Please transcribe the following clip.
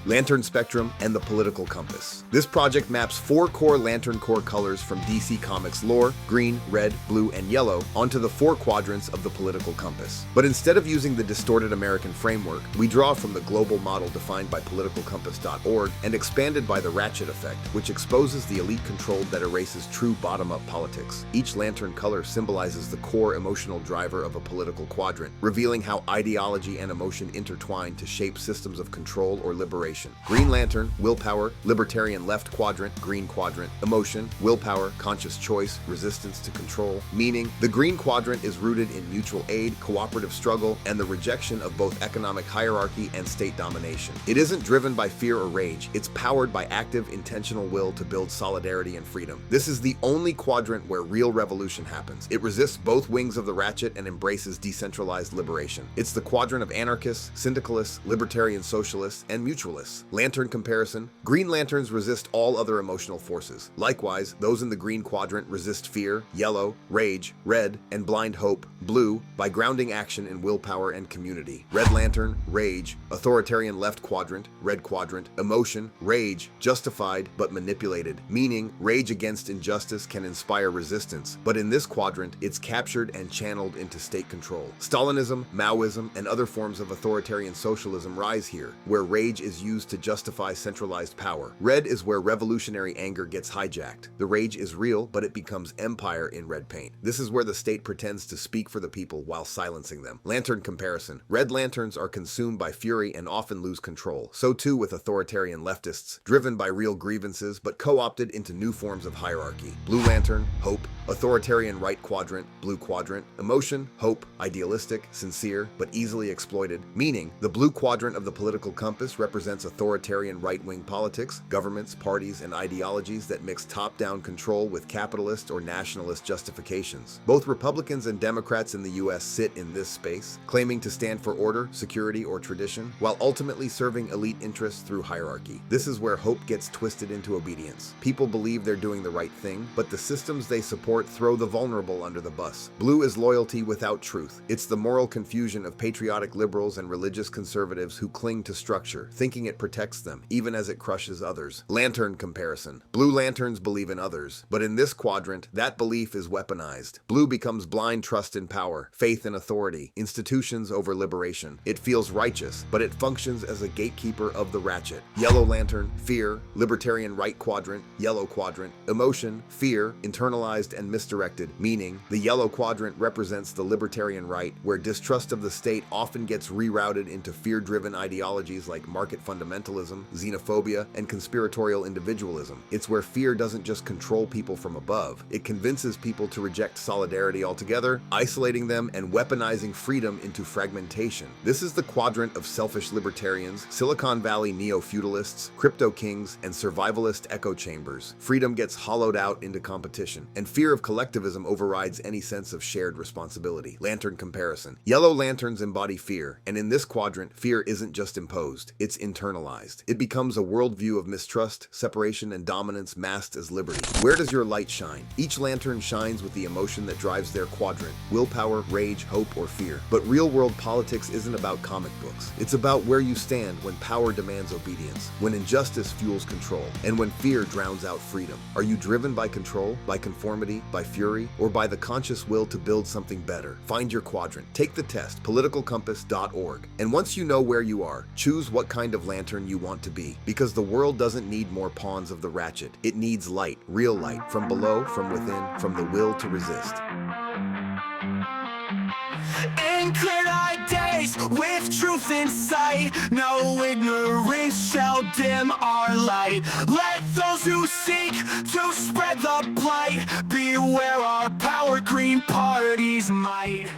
lantern spectrum, and the political compass. This project maps 4 core lantern core colors from DC Comics lore, green, red, blue, and yellow, onto the 4 quadrants of the political compass. But instead of using the distorted American framework, we draw from the global model defined by politicalcompass.org and expanded by the ratchet effect, which exposes the elite control that erases true bottom-up politics. Each lantern color symbolizes the core emotional driver of a political quadrant, revealing how ideology and emotion intertwine to shape systems of control or liberation. Green lantern, willpower, libertarian left quadrant, green quadrant, emotion, willpower, conscious choice, resistance to control, meaning. The green quadrant is rooted in mutual aid, cooperative struggle, and the rejection of both economic hierarchy and state domination. It isn't driven by fear or rage, it's powered by active, intentional will to build solidarity and freedom. This is the only quadrant where real revolution happens. It resists both wings of the ratchet and embraces decentralized liberation. It's the quadrant of anarchists, syndicalists, libertarian socialists, and mutualists. Lantern comparison. Green lanterns resist all other emotional forces. Likewise, those in the green quadrant resist fear, yellow, rage, red, and blind hope, blue, by grounding action in willpower and community. Red lantern, rage, authoritarian left quadrant, red quadrant, emotion, rage, justified but manipulated, meaning rage against injustice can inspire resistance, but in this quadrant, it's captured and channeled into state control. Stalinism, Maoism, and other forms of authoritarian socialism rise here, where rage is used to justify centralized power. Red is where revolutionary anger gets hijacked. The rage is real, but it becomes empire in red paint. This is where the state pretends to speak for the people while silencing them. Lantern comparison. Red lanterns are consumed by fury and often lose control. So too with authoritarian leftists, driven by real grievances but co-opted into new forms of hierarchy. Blue lantern, hope, authoritarian right quadrant, blue quadrant, emotion, hope, idealistic, sincere, but easily exploited, meaning the blue quadrant of the political compass represents authoritarian right-wing politics, governments, parties, and ideologies that mix top-down control with capitalist or nationalist justifications. Both Republicans and Democrats in the US sit in this space, claiming to stand for order, security, or tradition, while ultimately serving elite interests through hierarchy. This is where hope gets twisted into obedience. People believe they're doing the right thing, but the systems they support throw the vulnerable under the bus. Blue is loyalty without truth. It's the moral confusion of patriotic liberals and religious conservatives who cling to structure, thinking it protects them, even as it crushes others. Lantern comparison. Blue lanterns believe in others, but in this quadrant, that belief is weaponized. Blue becomes blind trust in power, faith in authority, institutions over liberation. It feels righteous, but it functions as a gatekeeper of the ratchet. Yellow lantern, fear, libertarian right quadrant, yellow quadrant, emotion, fear, internalized and misdirected, meaning the yellow quadrant represents the libertarian right, where distrust of the state often gets rerouted into fear-driven ideologies like market fundamentalism, xenophobia, and conspiratorial individualism. It's where fear doesn't just control people from above, it convinces people to reject solidarity altogether, isolating them and weaponizing freedom into fragmentation. This is the quadrant of selfish libertarians, Silicon Valley neo-feudalists, crypto kings, and survivalist echo chambers. Freedom gets hollowed out into competition, and fear of collectivism overrides any sense of shared responsibility. Lantern comparison. Yellow lanterns embody fear, and in this quadrant, fear isn't just imposed, it's internalized. It becomes a worldview of mistrust, separation, and dominance masked as liberty. Where does your light shine? Each lantern shines with the emotion that drives their quadrant: willpower, rage, hope, or fear. But real-world politics isn't about comic books. It's about where you stand when power demands obedience, when injustice fuels control, and when fear drowns out freedom. Are you driven by control, by conformity, by fury, or by the conscious will to build something better? Find your quadrant. Take the test, politicalcompass.org. And once you know where you are, choose what kind of lantern you want to be, because the world doesn't need more pawns of the ratchet. It needs light, real light, from below, from within, from the will to resist. In clear-eyed days, with truth in sight, no ignorance shall dim our light. Let those who seek to spread the blight beware our power, green party's might.